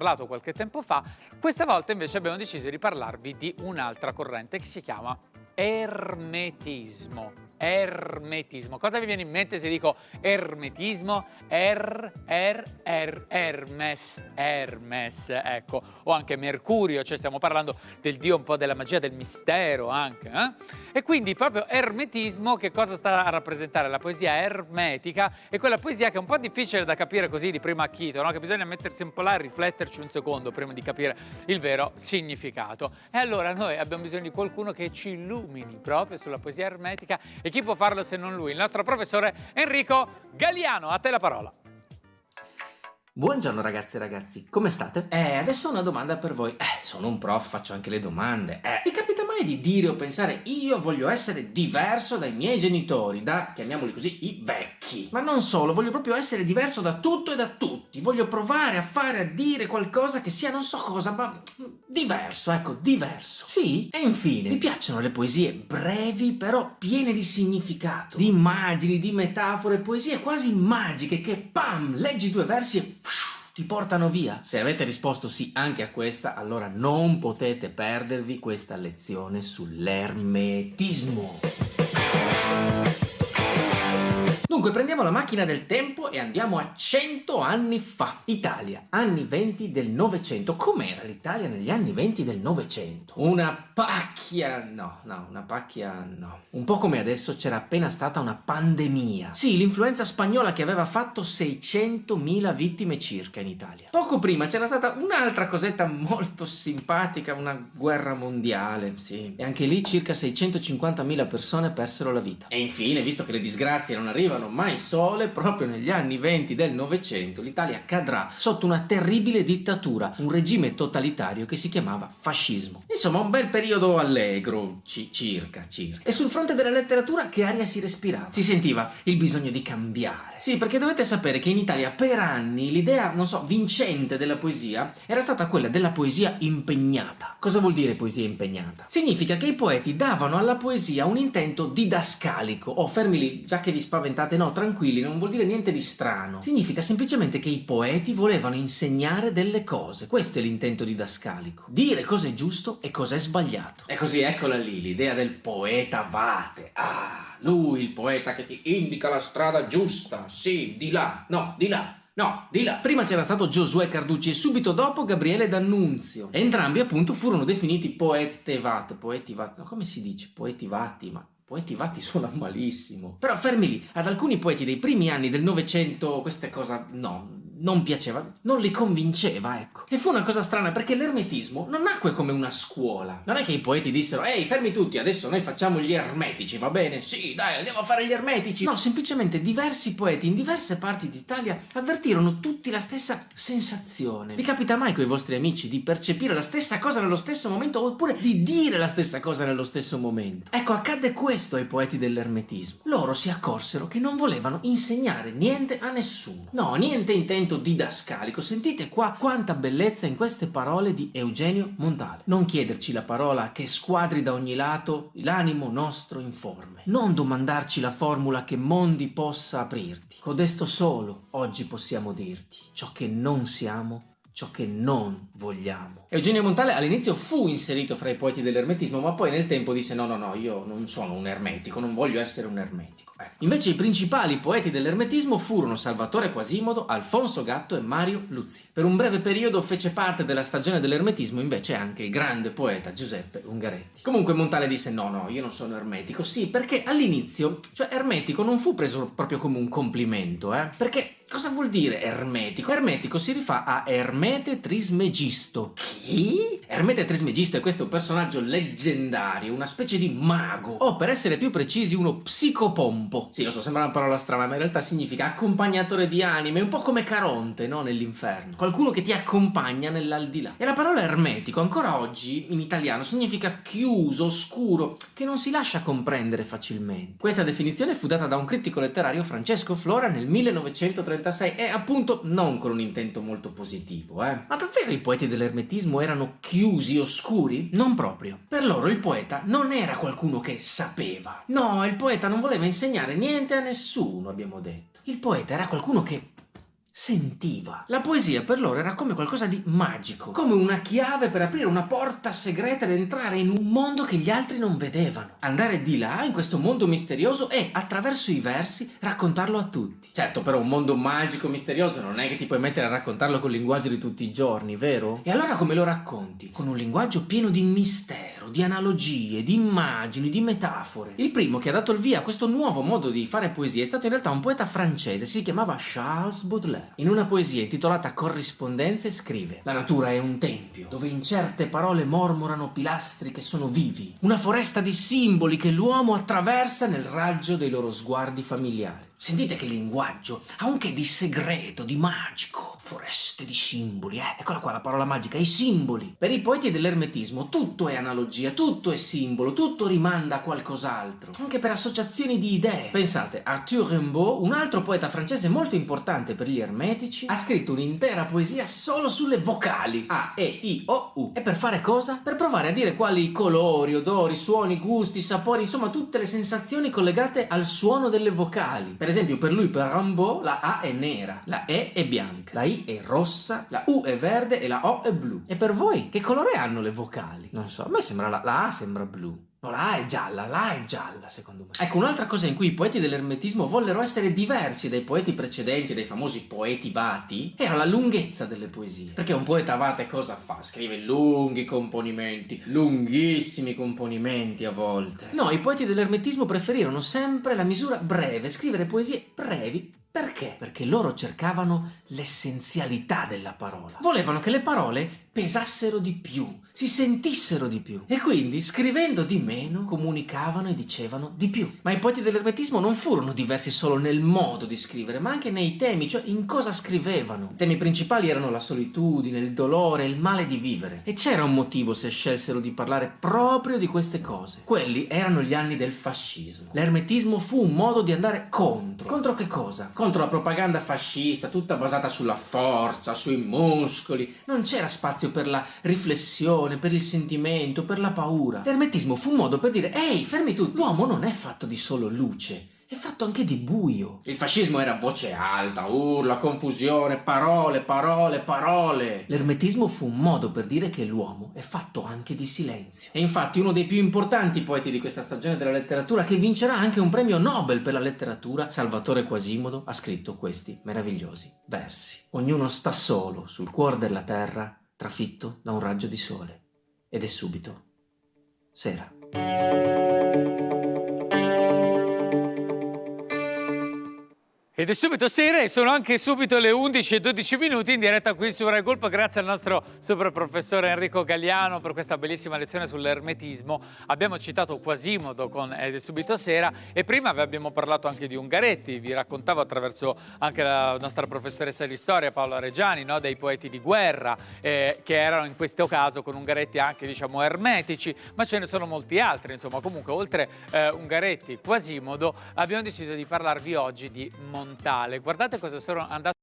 parlato qualche tempo fa. Questa volta invece abbiamo deciso di parlarvi di un'altra corrente che si chiama ermetismo. Ermetismo. Cosa vi viene in mente se dico ermetismo? Hermes, ecco. O anche Mercurio, cioè stiamo parlando del dio un po' della magia, del mistero anche. E quindi proprio ermetismo che cosa sta a rappresentare? La poesia ermetica è quella poesia che è un po' difficile da capire così di primo acchito, no? Che bisogna mettersi un po' là e rifletterci un secondo prima di capire il vero significato. E allora noi abbiamo bisogno di qualcuno che ci illumini proprio sulla poesia ermetica. E chi può farlo se non lui? Il nostro professore Enrico Galliano. A te la parola. Buongiorno ragazze e ragazzi, come state? Adesso ho una domanda per voi. Sono un prof, faccio anche le domande. Vi capita mai di dire o pensare io voglio essere diverso dai miei genitori, da, chiamiamoli così, i vecchi? Ma non solo, voglio proprio essere diverso da tutto e da tutti. Voglio provare a fare, a dire qualcosa che sia non so cosa, ma diverso, ecco, diverso. Sì? E infine, vi piacciono le poesie brevi però piene di significato, di immagini, di metafore, poesie quasi magiche che, pam, leggi due versi e ti portano via? Se avete risposto sì anche a questa, allora non potete perdervi questa lezione sull'ermetismo. Dunque prendiamo la macchina del tempo e andiamo a 100 anni fa. Italia, anni 20 del Novecento. Com'era l'Italia negli anni 20 del Novecento? Una pacchia, no. Un po' come adesso, c'era appena stata una pandemia. Sì, l'influenza spagnola che aveva fatto 600.000 vittime circa in Italia. Poco prima c'era stata un'altra cosetta molto simpatica, una guerra mondiale, sì. E anche lì circa 650.000 persone persero la vita. E infine, visto che le disgrazie non arrivano mai sole, proprio negli anni 20 del Novecento l'Italia cadrà sotto una terribile dittatura, un regime totalitario che si chiamava fascismo. Insomma, un bel periodo allegro, circa. E sul fronte della letteratura che aria si respirava? Si sentiva il bisogno di cambiare. Sì, perché dovete sapere che in Italia per anni l'idea, vincente della poesia era stata quella della poesia impegnata. Cosa vuol dire poesia impegnata? Significa che i poeti davano alla poesia un intento didascalico. Fermi lì, già che vi spaventate. No, tranquilli, non vuol dire niente di strano. Significa semplicemente che i poeti volevano insegnare delle cose. Questo è l'intento didascalico. Dire cosa è giusto e cosa è sbagliato. E così eccola lì, l'idea del poeta vate. Lui, il poeta che ti indica la strada giusta. Sì, di là. No, di là. No, di là. Prima c'era stato Giosuè Carducci e subito dopo Gabriele D'Annunzio. Entrambi appunto furono definiti poeti vati. No, come si dice? Poeti vati, ma poeti vati suona malissimo. Però fermi lì, ad alcuni poeti dei primi anni del Novecento queste cose non piaceva, non li convinceva, ecco. E fu una cosa strana perché l'ermetismo non nacque come una scuola. Non è che i poeti dissero ehi, fermi tutti, adesso noi facciamo gli ermetici, va bene? Sì, dai, andiamo a fare gli ermetici. No, semplicemente diversi poeti in diverse parti d'Italia avvertirono tutti la stessa sensazione. Vi capita mai con i vostri amici di percepire la stessa cosa nello stesso momento oppure di dire la stessa cosa nello stesso momento? Ecco, accadde questo ai poeti dell'ermetismo. Loro si accorsero che non volevano insegnare niente a nessuno. No, niente intento didascalico. Sentite qua quanta bellezza in queste parole di Eugenio Montale. Non chiederci la parola che squadri da ogni lato l'animo nostro informe. Non domandarci la formula che mondi possa aprirti. Codesto solo oggi possiamo dirti ciò che non siamo, ciò che non vogliamo. Eugenio Montale all'inizio fu inserito fra i poeti dell'ermetismo, ma poi nel tempo disse no, io non sono un ermetico, non voglio essere un ermetico. Invece i principali poeti dell'ermetismo furono Salvatore Quasimodo, Alfonso Gatto e Mario Luzi. Per un breve periodo fece parte della stagione dell'ermetismo invece anche il grande poeta Giuseppe Ungaretti. Comunque Montale disse no, io non sono ermetico. Sì, perché all'inizio, ermetico non fu preso proprio come un complimento, perché cosa vuol dire ermetico? Ermetico si rifà a Ermete Trismegisto. Chi? Ermete Trismegisto è questo personaggio leggendario, una specie di mago, o per essere più precisi uno psicopompo. Sì, lo so, sembra una parola strana, ma in realtà significa accompagnatore di anime, un po' come Caronte, no? Nell'inferno. Qualcuno che ti accompagna nell'aldilà. E la parola ermetico ancora oggi in italiano significa chiuso, oscuro, che non si lascia comprendere facilmente. Questa definizione fu data da un critico letterario, Francesco Flora, nel 1936 e appunto non con un intento molto positivo, Ma davvero i poeti dell'ermetismo erano chiusi, oscuri? Non proprio. Per loro il poeta non era qualcuno che sapeva. No, il poeta non voleva insegnare niente a nessuno, abbiamo detto. Il poeta era qualcuno che sentiva. La poesia per loro era come qualcosa di magico, come una chiave per aprire una porta segreta ed entrare in un mondo che gli altri non vedevano. Andare di là, in questo mondo misterioso, e attraverso i versi raccontarlo a tutti. Certo, però un mondo magico, misterioso, non è che ti puoi mettere a raccontarlo col linguaggio di tutti i giorni, vero? E allora come lo racconti? Con un linguaggio pieno di mistero, di analogie, di immagini, di metafore. Il primo che ha dato il via a questo nuovo modo di fare poesia è stato in realtà un poeta francese, si chiamava Charles Baudelaire. In una poesia intitolata Corrispondenze scrive: la natura è un tempio, dove in certe parole mormorano pilastri che sono vivi, una foresta di simboli che l'uomo attraversa nel raggio dei loro sguardi familiari. Sentite che linguaggio, ha un che di segreto, di magico, foreste di simboli, eccola qua la parola magica, i simboli. Per i poeti dell'ermetismo tutto è analogia, tutto è simbolo, tutto rimanda a qualcos'altro, anche per associazioni di idee. Pensate, Arthur Rimbaud, un altro poeta francese molto importante per gli ermetici, ha scritto un'intera poesia solo sulle vocali, A, E, I, O, U. E per fare cosa? Per provare a dire quali colori, odori, suoni, gusti, sapori, insomma tutte le sensazioni collegate al suono delle vocali. Per esempio, per lui, per Rimbaud, la A è nera, la E è bianca, la I è rossa, la U è verde e la O è blu. E per voi, che colore hanno le vocali? Non so, a me sembra la A sembra blu. No, la A è gialla, secondo me. Ecco, un'altra cosa in cui i poeti dell'ermetismo vollero essere diversi dai poeti precedenti, dai famosi poeti vati, era la lunghezza delle poesie. Perché un poeta vate cosa fa? Scrive lunghi componimenti, lunghissimi componimenti a volte. No, i poeti dell'ermetismo preferirono sempre la misura breve, scrivere poesie brevi. Perché? Perché loro cercavano l'essenzialità della parola. Volevano che le parole pesassero di più, si sentissero di più. E quindi, scrivendo di meno, comunicavano e dicevano di più. Ma i poeti dell'ermetismo non furono diversi solo nel modo di scrivere, ma anche nei temi, cioè in cosa scrivevano. I temi principali erano la solitudine, il dolore, il male di vivere. E c'era un motivo se scelsero di parlare proprio di queste cose. Quelli erano gli anni del fascismo. L'ermetismo fu un modo di andare contro. Contro che cosa? Contro la propaganda fascista, tutta basata sulla forza, sui muscoli. Non c'era spazio per la riflessione, per il sentimento, per la paura. L'ermetismo fu un modo per dire: ehi, fermi tutti, l'uomo non è fatto di solo luce, è fatto anche di buio. Il fascismo era voce alta, urla, confusione, parole, parole, parole. L'ermetismo fu un modo per dire che l'uomo è fatto anche di silenzio. E infatti uno dei più importanti poeti di questa stagione della letteratura, che vincerà anche un premio Nobel per la letteratura, Salvatore Quasimodo, ha scritto questi meravigliosi versi. Ognuno sta solo sul cuore della terra, trafitto da un raggio di sole. Ed è subito sera. Ed è subito sera e sono anche subito le 11:12 in diretta qui su Rai Gulp. Grazie al nostro super professore Enrico Galliano per questa bellissima lezione sull'ermetismo. Abbiamo citato Quasimodo con Ed è subito sera e prima vi abbiamo parlato anche di Ungaretti. Vi raccontavo attraverso anche la nostra professoressa di storia Paola Reggiani, no? Dei poeti di guerra che erano in questo caso con Ungaretti anche diciamo ermetici, ma ce ne sono molti altri. Insomma, comunque oltre Ungaretti, Quasimodo, abbiamo deciso di parlarvi oggi di Montale. Guardate cosa sono andato